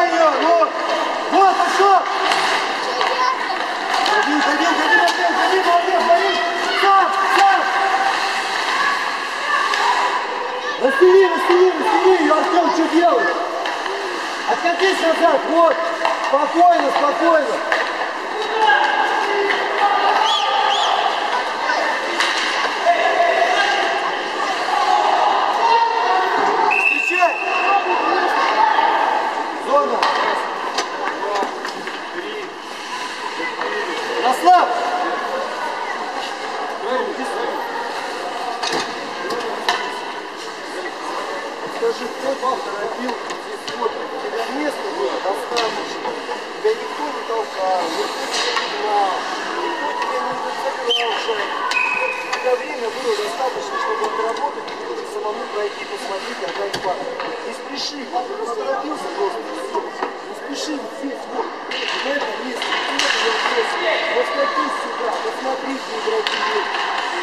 Забирай ее, вот! Вот, пошел! Ходи, молодец, боись! Сам! Растяни ее, Артем, что делаешь? Откатись назад, вот! Спокойно! Встречай! Зона! Расслабь! Скажи, кто тебя торопил здесь вот? У тебя место было достаточно. Тебя никто не толкал, никто тебя не гнал, никто тебя не забирал шаг. У тебя время было достаточно, чтобы отработать и самому пройти, посмотреть, отдать пас. Не спеши, ты торопился просто. Не спеши, вот здесь, вот. В этом месте, вот скатись сюда, посмотри, где игроки есть.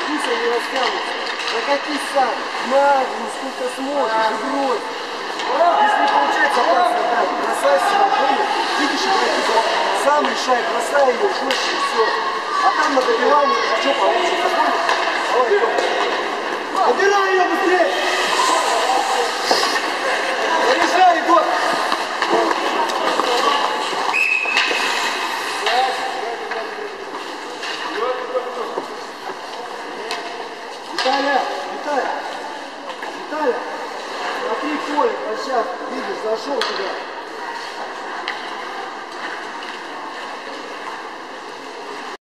Пусть они растянутся. Накатись сам, нагло, сколько сможешь, и брось. Если не получается опасно, так, бросайся на поле, видишь, игроки, сам решай, бросай ее, жестче, и все. А там на добивании, что получится, понял? Давай, добирай ее быстрее!